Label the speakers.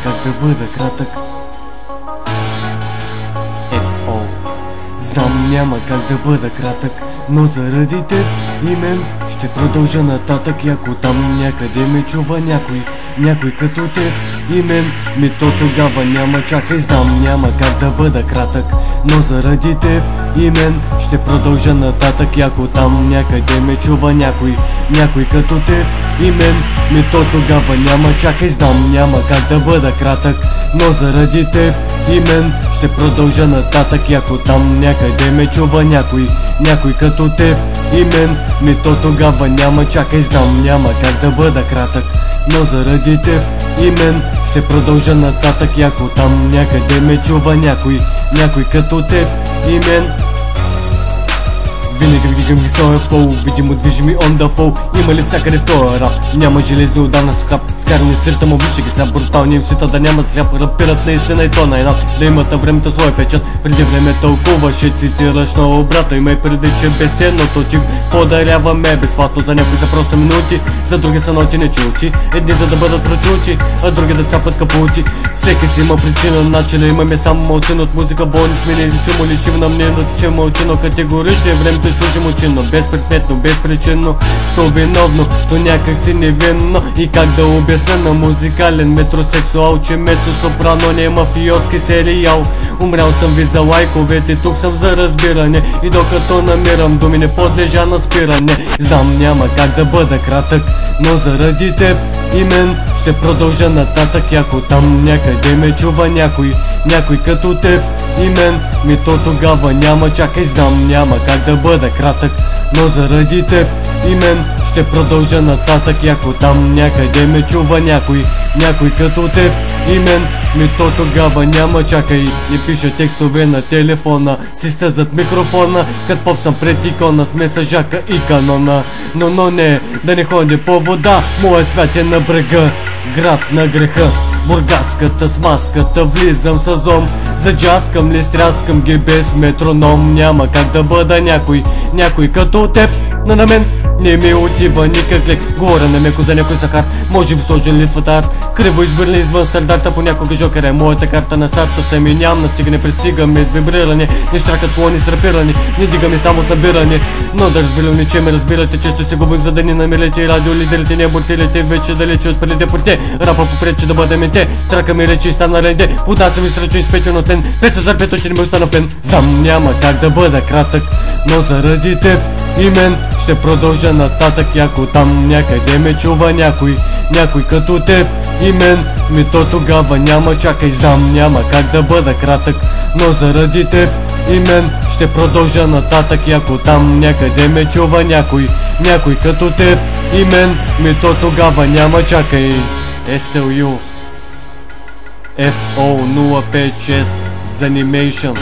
Speaker 1: как да бъда кратък. FO. Знам няма как да бъда кратък, но заради теб и мен ще продължа нататък. И ако там някъде ме чува някой като теб и мен, ми то тогава няма чакай. Знам няма как да бъда кратък, но заради теб и мен ще продължа нататък. И ако там някъде ме чува някой като теб и мен, ми то тогава няма чакай. Знам няма как да бъда кратък, но заради теб и мен ще продължа нататък. И ако там някъде ме чува някой като теб и мен, ми то тогава няма чакай. Знам няма как да бъда кратък, но заради теб и мен ще продължа нататък. И ако там някъде ме чува някой като теб и мен, винаги вдигам ги своя флоу, видимо движими on the flow. Има ли всякъде в този рап? Няма железни отдавна с хляб. Скарани с ритъм, облича ги сляп. Брутални им света да няма с хляб. Рапират наистина и то най-над. Да имат на времето своя печат. Преди време тълкуваше, цитираш на обрата. Имай преди, че безценното ти подаряваме безплатно. За някои са просто минути, за други са ноти не чути. Едни за да бъдат прочути, а други да цапат капути. Всеки си има причина, начина имаме само мълцин. От музика болни сме неизлечимо, личим на мнението, че мълчи. Но категорично е времето и служим учинно, безпредметно, безпричинно, то виновно, то някак си невинно. И как да обясня на музикален метросексуал, че мецо-сопрано не е мафиотски сериал. Умрял съм ви за лайковете, тук съм за разбиране. И докато намирам думи не подлежа на спиране. Знам няма как да бъда кратък, но заради теб и мен ще продължа нататък. И ако там някъде ме чува някой като теб и мен, ми то тогава няма чакай. Знам няма как да бъда кратък, но заради теб и мен ще продължа нататък. И ако там някъде ме чува някой като теб и мен, ми то тогава няма чакай. И пиша текстове на телефона, си сте зад микрофона, кът поп съм пред икона с месажака и канона. Но не, да не ходя по вода, моят свят е на брега, град на греха. Бургаската с маската, влизам с зом. Заджаскам ли, стряскам ги без метроном. Няма как да бъда някой като теб, но на мен не ми отива никак лек. Говоря на меко за някой сахар, може би сложен литватар. Криво избърли извън стандарта, понякога жокер е моята карта на старта. Сами ням настигане, пристигаме с вибриране. Не штракат клони с рапиране, не дигаме само събиране. Но да разбирам, че ме разбирате, често се губих за да ни намерите. И радиолидерите, не бортилите, вече далече от преди порте. Рапа попрече да бъдем те, трака ми речи и стана ленде. Подаса ми сръчен изпечен от тен, песа за пето ще не ме остана плен. Знам няма как да бъда кратък, но заради теб и мен ще продължа нататък. И ако там някъде ме чува някой като теб и мен, ми то тогава няма чакай. Знам няма как да бъда кратък, но заради теб и мен ще продължа нататък. И ако там някъде ме чува някой като теб и мен, ми то тогава няма чакай. STU FO 056 Zanimation.